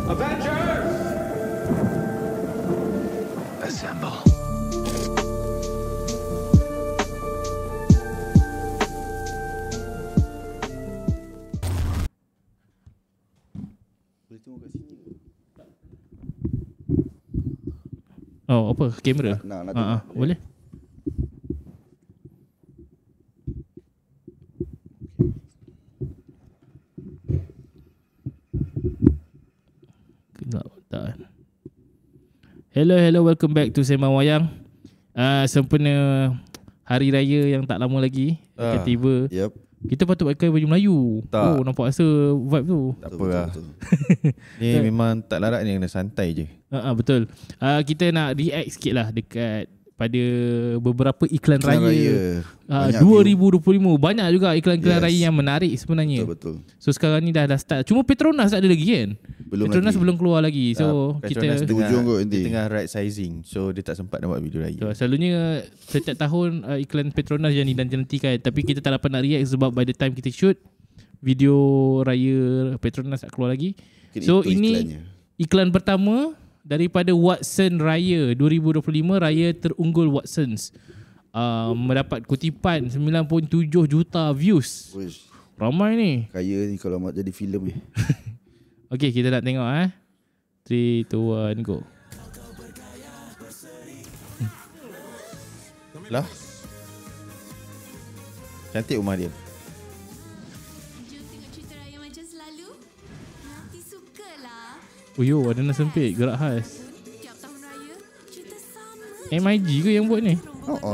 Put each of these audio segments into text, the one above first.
Avengers! Assemble. Boleh tengok kat sini. Oh, apa? Kamera? Nak tengok. Boleh? Tak. Hello, welcome back to Sembang Wayang. Sempena Hari Raya yang tak lama lagi akan tiba. Yep. Kita patut pakai baju Melayu. Tak. Oh, nampak rasa vibe tu. Tak apa lah. Ni memang tak larat ni, kena santai je. Betul. Kita nak react sikit lah dekat pada beberapa iklan raya. 2025. Banyak juga iklan-iklan raya yang menarik sebenarnya. Betul. So sekarang ni dah start. Cuma Petronas tak ada lagi kan? lagi. Petronas belum keluar lagi. So Petronas kita hujung kot nanti. tengah right sizing. So dia tak sempat nak buat video raya. selalunya setiap tahun iklan Petronas yang dinanti-nantikan. Tapi kita tak dapat nak react sebab by the time kita shoot, video raya Petronas tak keluar lagi. So ini iklan pertama daripada Watson Raya 2025, Raya Terunggul Watsons. Mendapat kutipan 9.7 juta views. Wish. Ramai ni. Kaya ni kalau nak jadi filem ni. Okay, kita nak tengok 3, 2, 1, go. Lah. Cantik rumah dia. Jom tengok cerita raya macam selalu. Nanti sukalah. Uyo, ada nak sempit, gerak khas. Tiap tahun raya, cerita sama. MIG ke yang buat ni?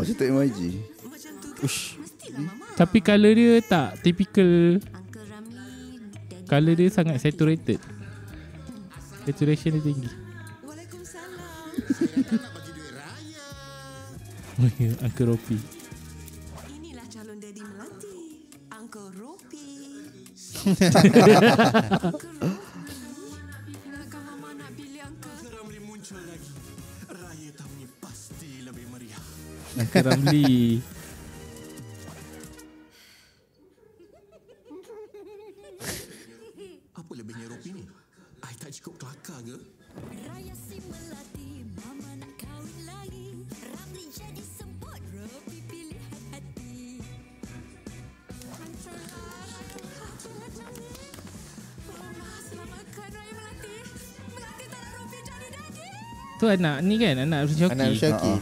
Cerita MIG. Macam tu kan? Mestilah Mama. Tapi colour dia tak typical. Uncle Ramli, Daddy Colour dia sangat saturated. Saturation dia tinggi. Waalaikumsalam. Uncle Ropi. Inilah calon Daddy Melati. Uncle Ropi. Ingatkan Mama nak pilih Uncle Ramli muncul lagi. Raya tahun ni pasti lebih meriah. Uncle Ramli. Apa lebihnya Ropi ni? I tak cukup kelakar ke? Raya si Melati, Mama nak kahwin lagi. Ramli jadi semput, Ropi pilih hati. Selamatkan Raya Melati. Melati tak nak Ropi jadi daddy. Tu anak ni kan, anak Syaki. Anak Syaki.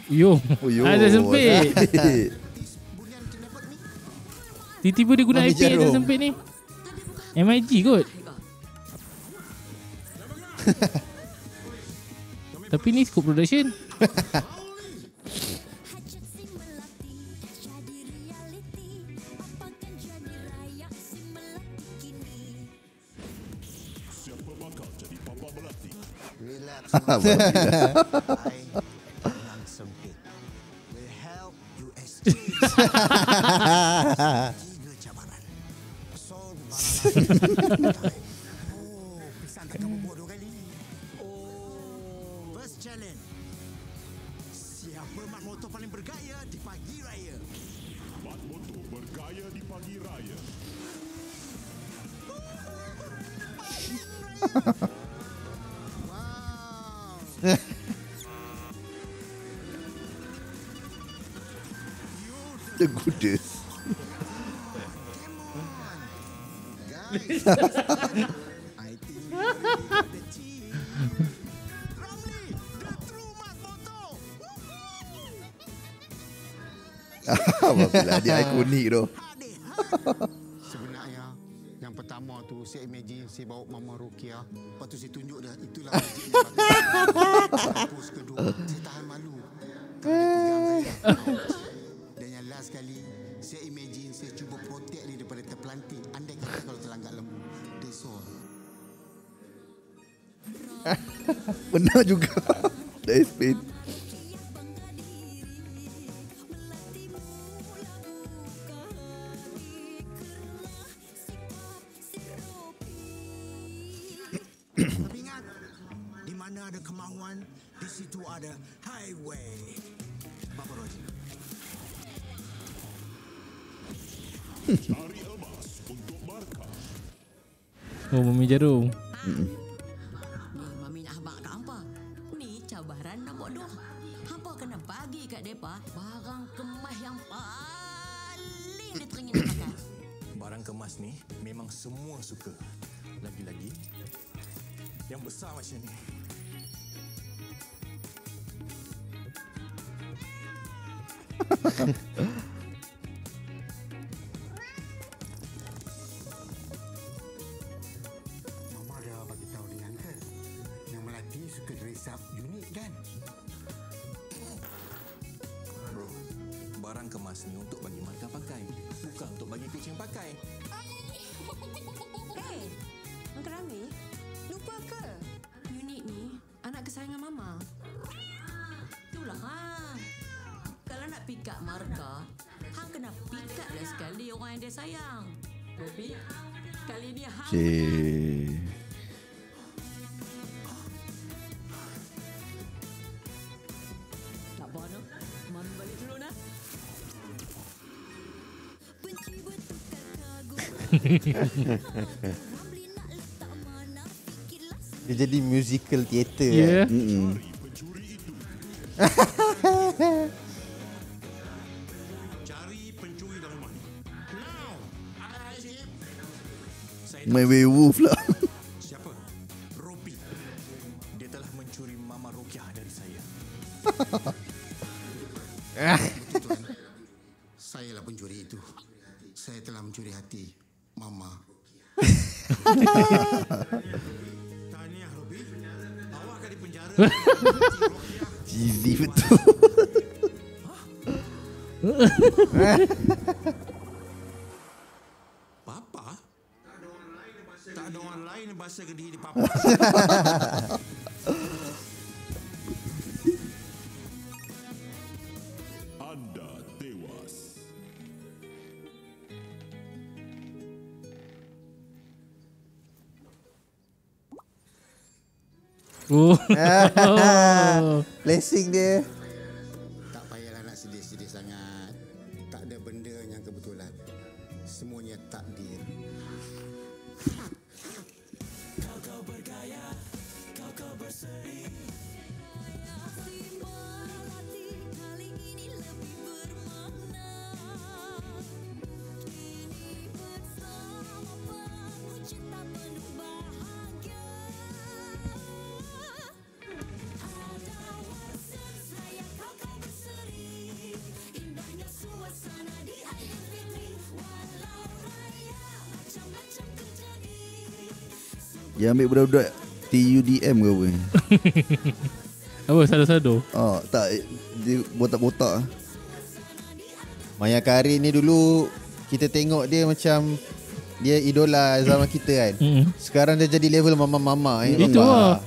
Yo, ada sempit. Baik. Tiba-tiba dia guna Mami IP yang jarum. sempit ni. MIG kot. Tapi ni Scoop Production. Hajat si Melati jadi reality. Apakan jadi raya si Melati kini. Relax. I Lang Sempit will help you escape 3 cabaran. Solve masalah. Pisangkan kamu buat 2 kali. First challenge. Siapa mat motor paling bergaya di pagi raya? Mat motor bergaya di pagi raya. Wow. The goodest. Guys, I think you the cheese. Ramli, the true mat motor. Apabila dia ikonik tu. Sebenarnya yang pertama tu saya imagine saya bawa Mama Rukia. Lepas tu saya tunjuk dah itulah masjid yang bagus. Pos kedua saya tahan malu. Kalau dia pegang saya. Dan yang last kali saya imagine saya cuba protect dia daripada terpelanting. Andai kata kalau terlanggar lembu. That's all. Benar juga. Dah explain. Tapi ingat, di mana ada kemahuan, di situ ada highway. Bapa Roji. Cari emas untuk Oh, Mami Jarum. Ni Mami nak habaq kat hampa. Ni cabaran nak bodoh. Hampa kena bagi kat depa barang kemas yang paling dia teringin nak pakai. Barang kemas ni memang semua suka. Lagi-lagi yang besar macam ni. Mama dah bagi tahu dengan ke yang Melati suka dress up unik kan? Bro, barang kemas ni untuk bagi Marka pakai. Bukan untuk bagi kucing pakai. Hey, Uncle Rami, lupa ke? Unit ni anak kesayangan Mama. Itulah Kalau nak pick up Marka, hang kena pick up dah sekali orang yang dia sayang. Tapi kali ni hang Cik. tak apa no. Mami balik dulu nak. Benci bertukar kagum. Ramli nak letak mana fikirlah Dia jadi musical theater Ya. Cari pencuri dalam rumah ni. Main werewolf lah. Siapa? Ropi. Dia telah mencuri Mama Rukiah dari saya. Tuan, sayalah pencuri itu. Saya telah mencuri hati Mama. Tahniah, Robi. Awak akan dipenjara. Cheesy betul. Papa? Tak ada orang lain yang bahasa ke diri Papa. Anda tewas. Oh. Blessing dia. Tak payahlah nak sedih-sedih sangat. Tak ada benda yang kebetulan. Semuanya takdir. Melati kali ini lebih bermakna. Kini bersama penuh cinta penuh bahagia. Ada rasa sayang kau berseri. Indahnya suasana di akhir fitri. Walau raya macam-macam terjadi. Dia ambil budak-budak TUDM ke apa? Apa sado-sado? Tak, dia botak-botak. Maya Karin ni dulu kita tengok dia macam dia idola zaman kita kan. Sekarang dia jadi level mama-mama Itu lah.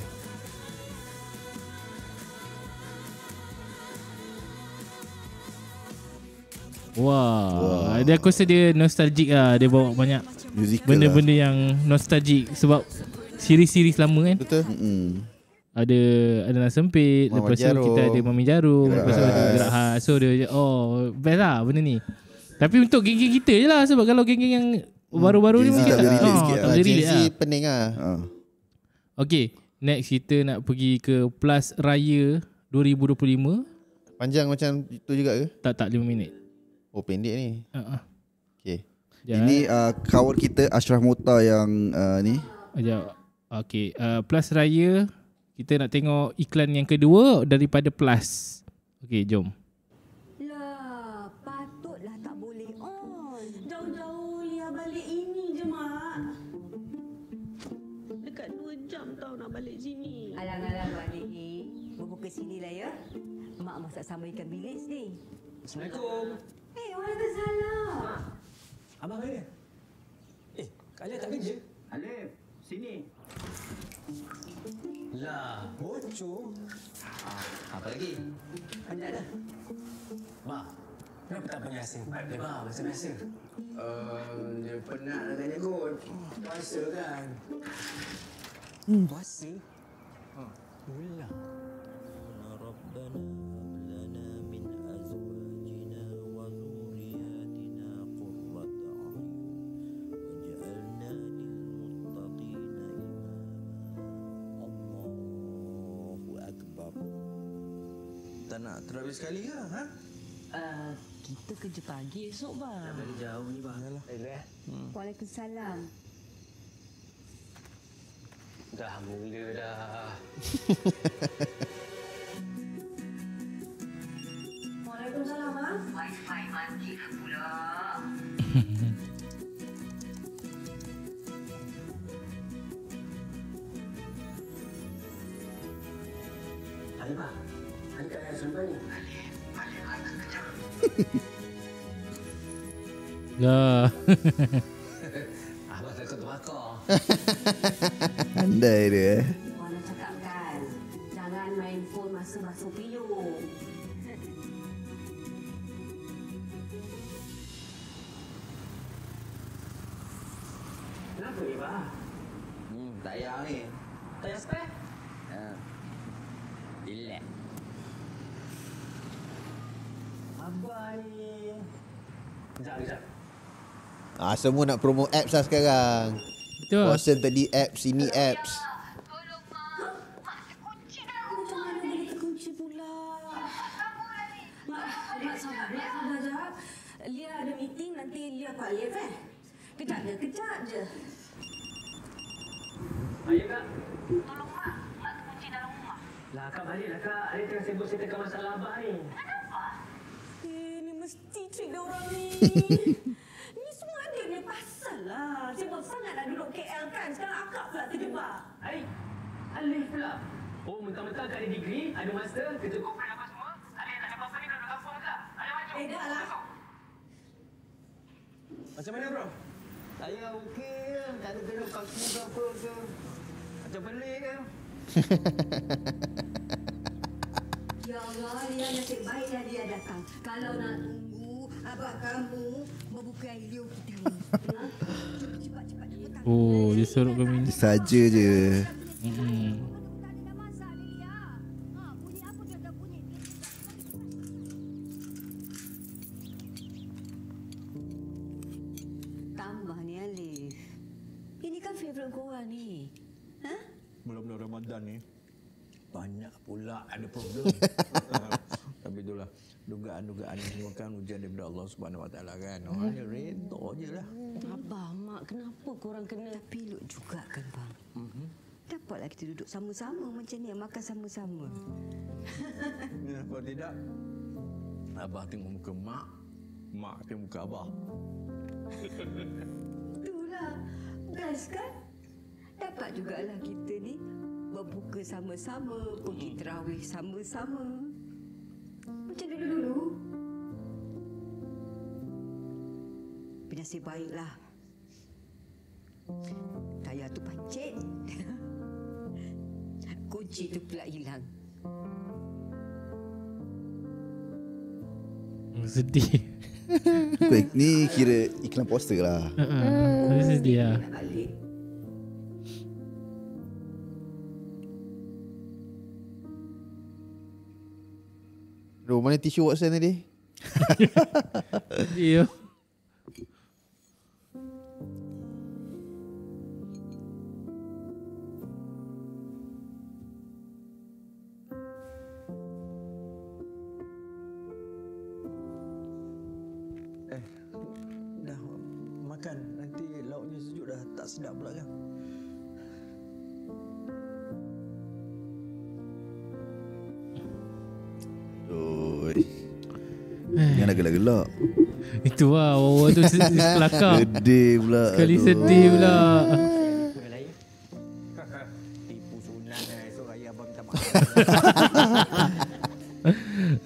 Wah, dia aku rasa dia nostalgic lah. Dia bawa banyak Musical benda-benda yang nostalgic sebab siri-siri lama kan. Betul. Ada Anak Sempit, Mama lepas tu Jarum. kita ada Mami Jarum, Gerak lepas tu ada Khas. Gerak Khas. So dia best lah benda ni. Tapi untuk geng-geng kita je lah, sebab kalau geng-geng yang baru-baru ni Gen Z mungkin tak boleh relate sikit tak lah. boleh Gen relate Z lah. pening lah. Okay, next kita nak pergi ke Plus Raya 2025. Panjang macam itu juga ke? Tak 5 minit. Oh pendek ni. Okay. Ini kawan kita Ashraf Mota yang ni. Sekejap. Okay, Plus Raya, kita nak tengok iklan yang kedua daripada Plus. Okay, jom. Lah, patutlah tak boleh on. Jauh-jauh ya balik ini je, Mak. Dekat 2 jam tau nak balik sini. Alang-alang balik ni. Berbuka sini lah ya. Mak masak sama ikan bilis ni. Assalamualaikum. Orang tak salah. Abang mana? Kak Alif tak kerja? Alif, sini. Lah, bocor. Apa lagi? Penat dah. Mak, kenapa tak panggil Asim? Dia bang, macam biasa. Dia penat nak tanya kot. Puasa kan? Puasa? Mula. nak travel sekali ke? Ha? Kita kerja pagi esok bang. Dari jauh ni bang. Yalah. Waalaikumsalam. Dah mula dah. Waalaikumsalam bang. Wi-Fi mati pula. Hari bang. Hari kat yang Sultan ni. Lah. Abang takut terbakar. Pandai dia. Mana cakap kan, jangan main phone masa basuh piyung. Kenapa ni bang? Tayar ni. Tayar spare? Relax. Abang ni. Kejap. Semua nak promo apps lah sekarang. Betul. Bosan tadi apps, ini apps. Macam mana boleh terkunci pula? Mak sabar jap. Lia ada meeting, nanti Lia Pak Liv Kejap je. Ayah kak. Tolong mak. Mak terkunci dalam rumah. Lah kak balik lah kak. Ayah tengah sibuk settlekan masalah abang ni. Kenapa? Ni mesti trik dia orang ni. Ni semua ada punya pasal lah. Sibuk sangat nak duduk KL kan. Sekarang akak pula terjebak. Alif pula. Oh, mentang-mentang kak ada degree, ada master, kerja corporate apa semua. Alif tak ada apa-apa ni duduk kampung kak. Alif maju. Dah lah. Macam mana bro? Saya okey je. Tak ada kena kaku ke apa ke. Macam pelik ke. Ya Allah, Lia nasib baiklah dia datang. Kalau nak tunggu abang kamu berbuka air liur kita ni. Cepat-cepat petang. Oh, dia suruh kami ni. Saja je. Tambah ni Alif. Ini kan favourite korang ni. Ha? Bulan-bulan Ramadan ni banyak pula ada problem. Tapi itulah dugaan-dugaan ni semua kan ujian daripada Allah Subhanahu Wa Taala kan. Orang ni redha je lah. Abang, Mak, kenapa korang kena pilot juga kan bang? Dapatlah kita duduk sama-sama macam ni, makan sama-sama. Kenapa tidak? Abah tengok muka mak, mak tengok muka abah. Itulah, best kan? Dapat jugalah kita ni berbuka sama-sama, pergi terawih sama-sama. Macam dulu-dulu. Bernasib baiklah. Tayar tu pancit. Kunci tu pula hilang. Sedih. Ni kira iklan poster lah. Sedih lah. Balik. Mana tisu Watson tadi? Dia. Dah makan, nanti lauknya sejuk dah tak sedap pula kan. Jangan gelak-gelak. Itu lah orang tu kelakar. Sedih pula. Sekali sedih pula. Tipu sunat esok raya abang minta maaf.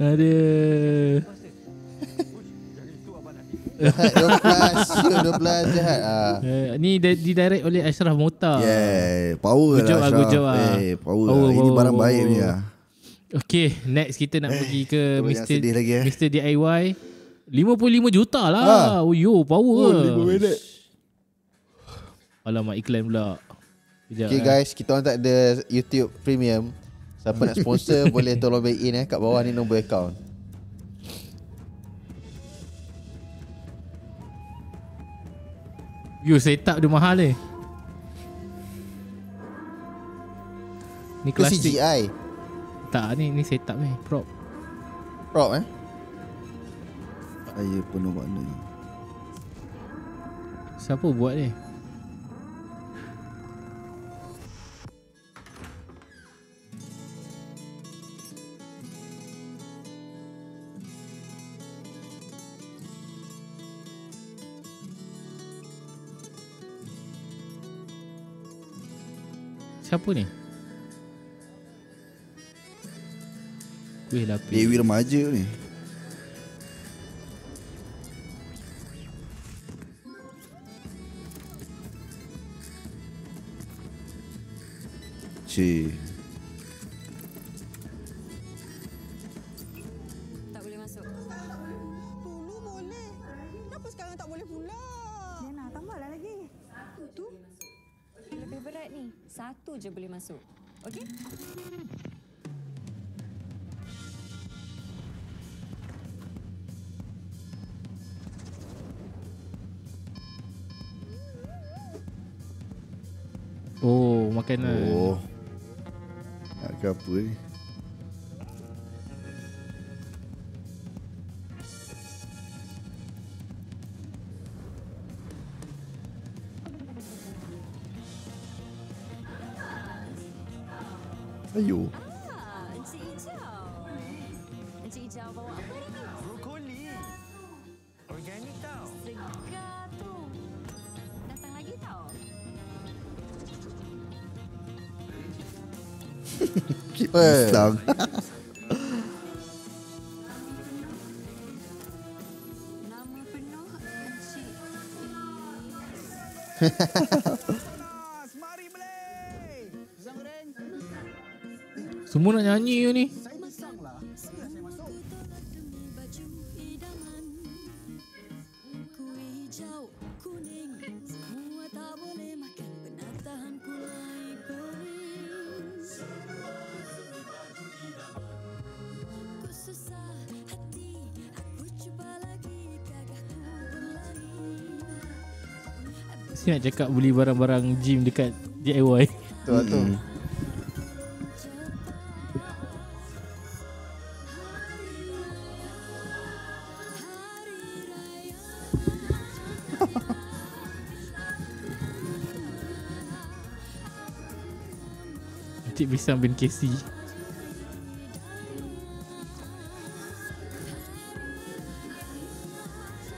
Aduh. 12 jahat. Ni didirect oleh Ashraf Mota. Yeah, power Good job lah lah, good job Ashraf. lah. Power lah. Ini barang baik ni lah. Okay, next kita nak pergi ke Yang sedih lagi, Mr. DIY. 55 juta lah. Oh yo, power. 5 minit. Alamak, iklan pula. Kejap, Okay guys, kita orang tak ada YouTube Premium. Siapa nak sponsor boleh tolong back in kat bawah ni nombor account. Yo, setup dia mahal ni. Ni Ke klasik. CGI? Tak, ni setup ni, prop. Prop Saya penuh makna. Siapa buat ni? Siapa ni? Kuih lapis. Dewi remaja ni. Cik. Tak boleh masuk. Dulu boleh. Kenapa sekarang tak boleh pula? Diana, tambahlah lagi. Tu lebih berat ni. Satu je boleh masuk. Okey? Oh, makanan. Oh. Nak ke apa ni? Ayo. Encik Hijau. Encik Hijau bawa apa ni? Brokoli. Organik tau. Segar tu. Datang lagi tau. Pisang. Nama penuh Encik. Mari boleh. Pisang goreng. Semua nak nyanyi je ni. Saya pisang lah. Sila saya masuk. Baju idaman. Kuih hijau, kuning. Semua tak boleh makan. Penatahan kulai pening. Ku susah hati. Aku cuba lagi. Gagahku berlari. Mesti nak cakap beli barang-barang gym dekat DIY. Tu. Encik Pisang bin Casey.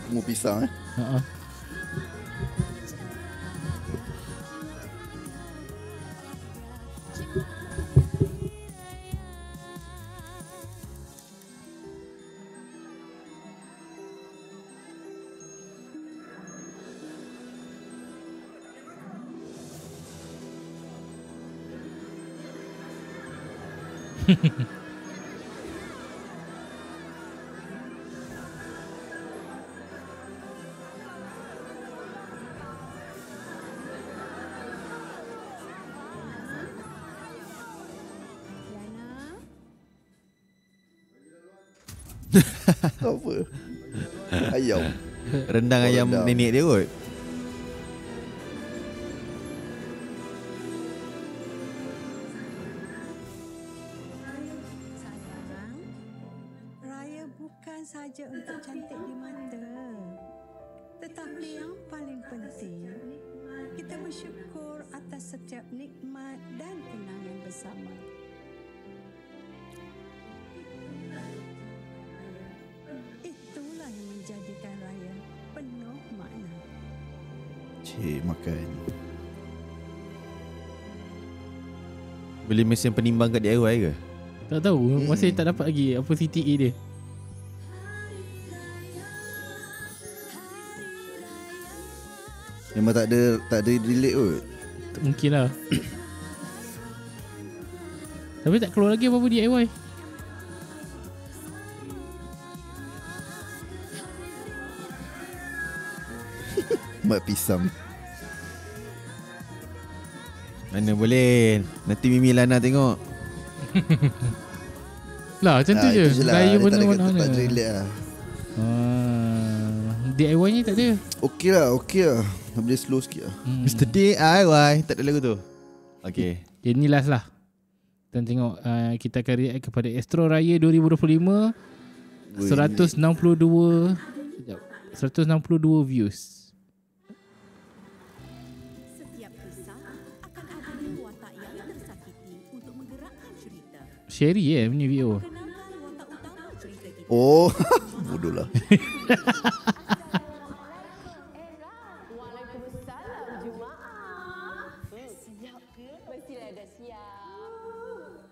Semua pisang Ha. Apa? Ayam. Rendang Oh, ayam rendang. nenek dia kot. Sayang, raya bukan saja untuk cantik di mata. Tetapi yang paling penting, kita bersyukur atas setiap nikmat dan kenangan bersama. Itulah yang menjadikan raya penuh makna. Cik makan. Beli mesin penimbang kat DIY ke? Tak tahu, masih tak dapat lagi apa CTA dia. Memang tak ada delete kot. Mungkin lah. Tapi tak keluar lagi apa-apa DIY. Mak pisang. Mana boleh. Nanti Mimi Lana tengok. Lah macam tu je. Itu je lah. Raya Dia tak ada kat mana-mana. tempat relate lah. DIY ni tak ada. Okey lah. Boleh slow sikit lah. Mr. DIY. Tak ada lagu tu. Okay. Ini last lah. Dan tengok kita akan react kepada Astro Raya 2025 162 sekejap, 162 views. Setiap kisah akan ada watak yang tersakiti untuk menggerakkan cerita. Sherry punya video. Kenalkan watak utama cerita kita. Oh, bodoh lah. Waalaikumsalam Jumaat. Siap ke? Mestilah dah siap.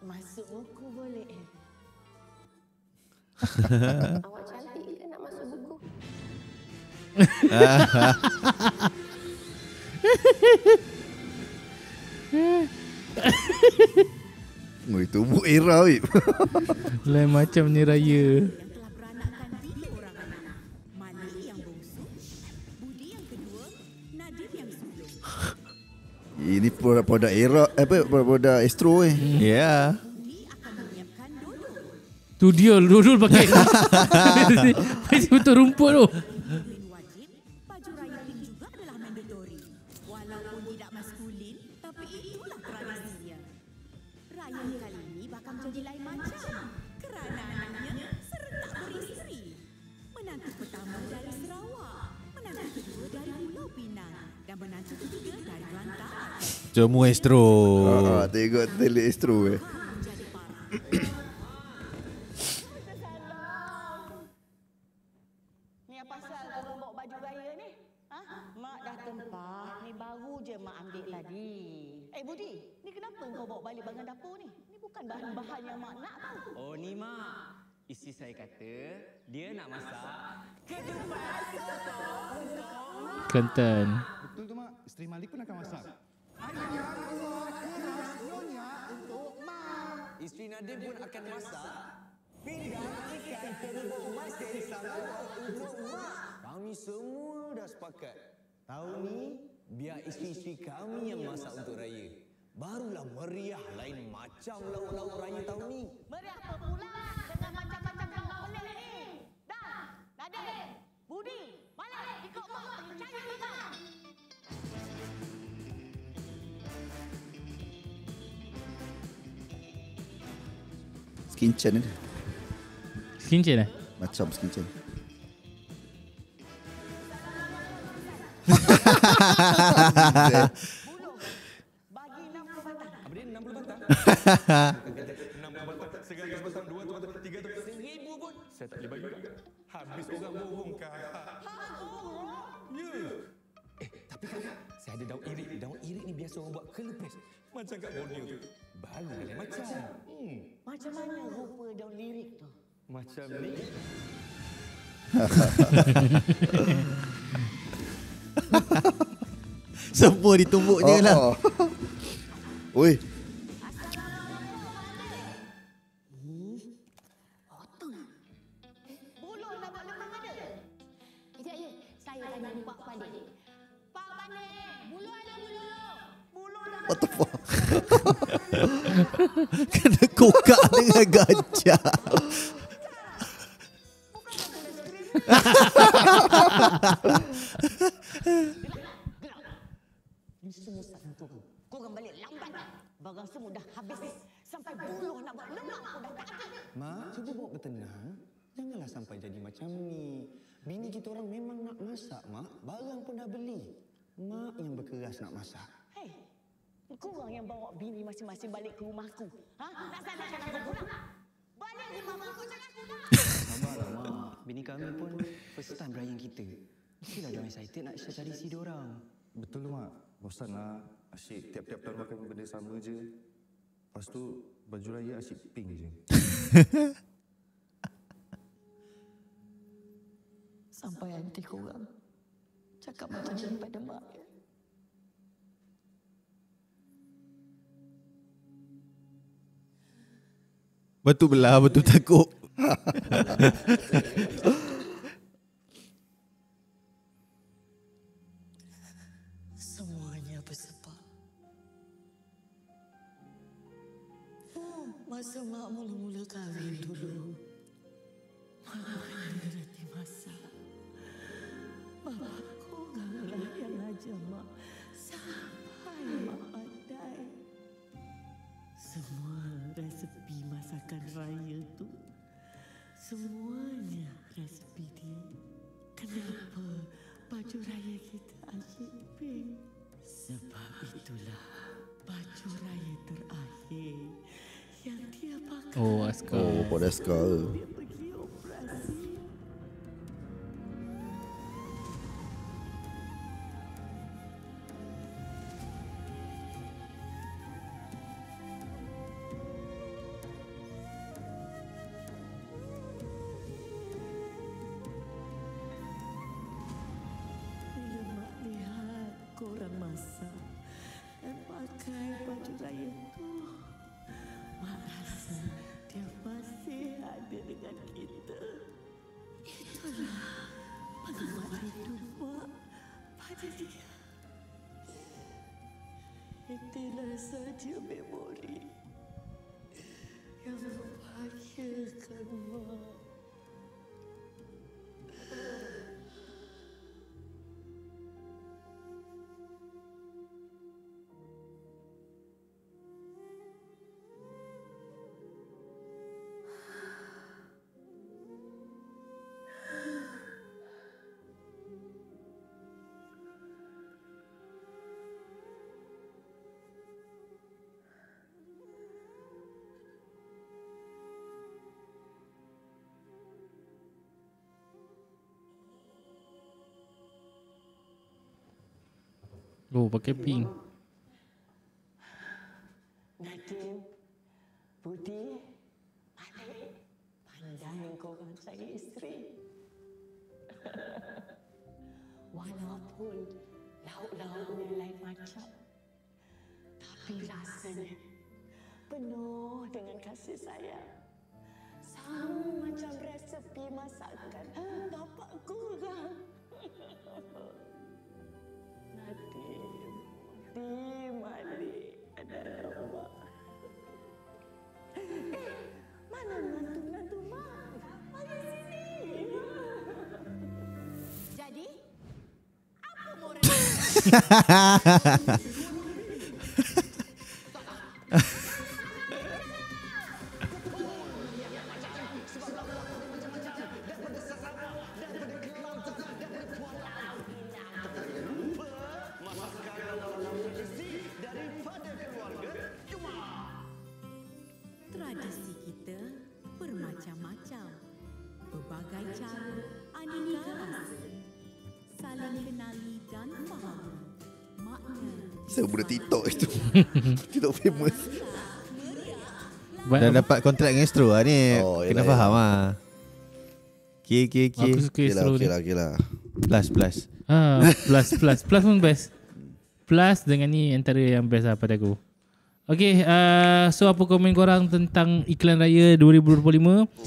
Masuk buku boleh? Awak cantik ke nak masuk buku? Oh, itu bu era weh. Lain macam ni raya. Telah beranakkan 3 orang anak. Malik yang bongsu, Budi yang kedua, Nadif yang sulung. Ini produk era produk Astro Ya. Tu dia Dodol pakai betul rumput tu. Wajib, baju raya pink juga adalah mandatory. Walaupun tidak maskulin, tapi itulah tradisinya. Raya kali ini bakal menjadi lain macam. Kerana anaknya serentak beristeri. Menantu pertama dari Sarawak, menantu kedua dari Pulau Pinang dan menantu ketiga dari Kelantan. Semua Astro. Tengok tele Astro Ni apa pasal korang bawa baju raya ni? Ha? Mak dah tempah. Ni baru je mak ambil tadi. Budi, ni kenapa kau bawa balik bahan dapur ni? Ni bukan bahan-bahan yang mak nak tau. Oh ni mak, isteri saya kata dia nak masak ketupat untuk Kelantan. Betul tu mak, isteri Malik pun akan masak. Isteri Nadim pun akan masak pinggang ikan terubuk emas dari Sarawak untuk mak. Kami semua dah sepakat. Tahun ni biar isteri-isteri kami yang masak untuk raya. Barulah meriah lain macam lauk-lauk raya tahun ni. Meriah apa pula dengan macam-macam lauk pelik ni? Dah, Nadim, Budi, Malik, ikut mak cari makan. Skin chain ni. Skin chain Macam skin chain. Bagi 60 batang. Apa dia 60 batang? 60 batang segagas batang 2 tu atau 3 tu 1000 pun. Saya tak boleh bagi dah. Habis orang bohong kah? Ya. Tapi kan saya ada daun irik. Daun irik ni biasa orang buat kelepes. Macam kat Borneo tu. Baru lain macam. Macam mana rupa daun lirik tu? Macam ni. Semua ditumbuk je lah. Oi. Buluh nak buat lemang ada? Ya, saya tanya Pak Pandit. Pak Pandit, buluh ada buluh. Buluh dah. What the fuck? Kena kokak dengan gajah. Ini semua satu. Korang balik lambat. Barang semua dah habis. Sampai buluh nak buat lemang pun dah tak ada. Mak, cuba bawa bertenang. Janganlah sampai jadi macam ni. Bini kita orang memang nak masak, Mak. Barang pun dah beli. Mak yang berkeras nak masak. Hei, korang yang bawa bini masing-masing balik ke rumahku. Ha? Nak salahkan aku pula? Balik rumah aku jangan aku nak. Sabarlah, Mak. Bini kami pun first time berayan kita. Mestilah diorang excited nak share tradisi diorang. Betul tu mak. Bosan lah. Asyik tiap-tiap tahun makan benda sama je. Lepas tu baju raya asyik pink je. Sampai aunty korang cakap macam ni pada mak. Betul belah, betul takut. Semuanya bersebab masa mak mula-mula kahwin dulu, mak hanya reti masak. Bapa koranglah yang ajar mak sampai mak pandai. Semua resepi masakan raya tu Semuanya resipi dia. Kenapa baju raya kita asyik pink? Sebab itulah baju raya terakhir yang dia pakai. Oh, Askar. Oh, pada Askar. Dia pergi operasi. Bila mak lihat korang masak dan pakai baju raya tu, mak rasa dia masih ada dengan kita. Itulah pengamat rindu mak pada dia. Itulah saja memori yang membahagiakan mak. Oh, pakai pink. Nadim, Budi, Malik, pandai korang cari isteri. Walaupun lauk-lauknya lain macam, tapi rasanya penuh dengan kasih sayang. Sama macam resepi masakan bapak korang. Nadim, Budi, Malik adalah mak. Mana menantu-menantu mak? Mari sini. Jadi, apa moral? Tradisi kita bermacam-macam. Berbagai cara aneka rasa. Saling kenali dan faham makna. Saya budak TikTok itu. TikTok famous. Dah dapat kontrak dengan Astro lah ni. Oh, kena yelah, faham lah. Okay. Aku suka Astro ni. Okay lah. Plus. Plus pun best. Plus dengan ni antara yang best lah pada aku. Okay, so apa komen korang tentang iklan raya 2025?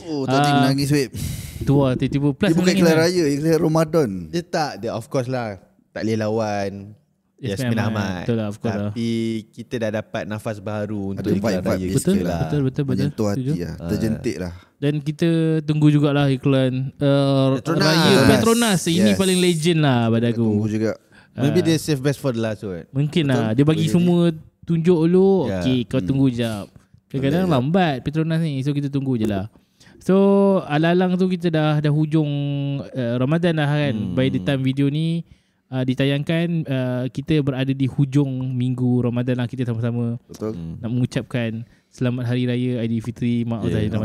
Oh, tadi menangis weh. Tu lah, tiba-tiba plus. Dia bukan iklan raya, iklan Ramadan. Dia tak, dia of course lah. Tak boleh lawan Yasmin Ahmad. Betul lah, of course. Tapi kita dah dapat nafas baru untuk Ada iklan raya. Betul. Menyentuh hati lah. Terjentik lah. Dan kita tunggu jugalah iklan raya Petronas. Ini paling legend lah pada aku. Tunggu juga. Maybe dia save best for the last one. Mungkin lah. Dia bagi semua tunjuk dulu. Okay, kau tunggu jap. Kadang-kadang lambat Petronas ni. So kita tunggu je lah. So alang-alang tu kita dah hujung Ramadan lah kan. By the time video ni ditayangkan, kita berada di hujung minggu Ramadan lah. Kita sama-sama nak mengucapkan selamat Hari Raya Aidilfitri. Maaf Zahidah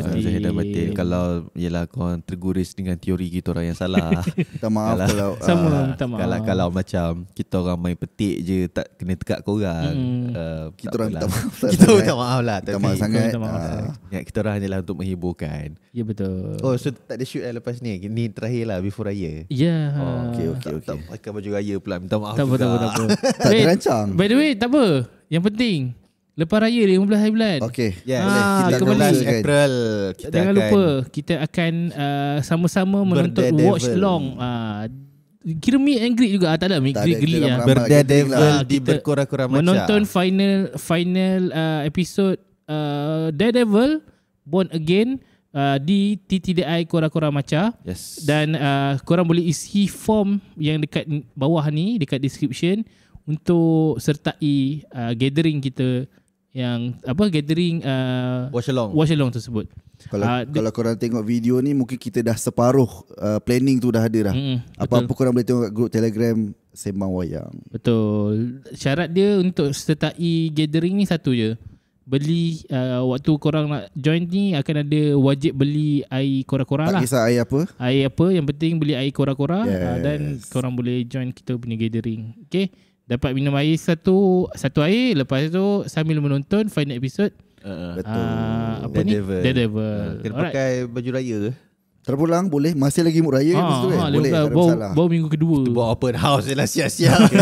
Batin. Kalau yelah korang terguris dengan teori kita orang yang salah. Minta maaf kalau minta maaf. Kalau macam kita orang main petik je, tak kena tekak korang. Kita orang minta maaf. Kita minta maaf lah. Minta maaf sangat. Kita orang hanyalah untuk menghiburkan. Ya betul. Oh, so tak ada shoot lah lepas ni. Ni terakhir lah before raya. Ya. Okay. Tak pakai baju raya pula. Minta maaf tak juga. Tak apa. Tak dirancang. By the way, tak apa. Yang penting lepas raya 15 hari bulan. Okay. Yes. Kita kembali April. Jangan lupa kita akan sama-sama menonton watch long. Kira meet and greet juga. Tak ada meet greet geli lah. Daredevil di berkurang-kurang macam. Menonton final episode Daredevil Born Again di TTDI Kora-Kora Maca. Yes. Dan korang boleh isi form yang dekat bawah ni, dekat description, untuk sertai gathering kita yang apa gathering watch along tersebut. Kalau korang tengok video ni mungkin kita dah separuh planning tu dah ada dah. Apa-apa korang boleh tengok grup Telegram Sembang Wayang. Betul. Syarat dia untuk sertai gathering ni satu je. Beli waktu korang nak join ni akan ada wajib beli air kora-kora lah. Tak kisah air apa. Air apa, yang penting beli air kora-kora dan korang boleh join kita punya gathering. Okay. Dapat minum air satu air. Lepas tu sambil menonton final episode. Betul. Apa ni? Daredevil. Kena pakai baju raya ke? Terpulang boleh. Masih lagi mood raya kan tu kan? Boleh, tak ada masalah. Baru minggu kedua. Buat open house je lah siap-siap.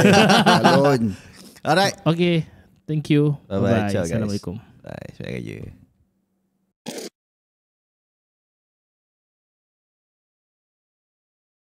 Alright. Okay. Thank you. Bye-bye. Assalamualaikum. Bye. Selamat raya.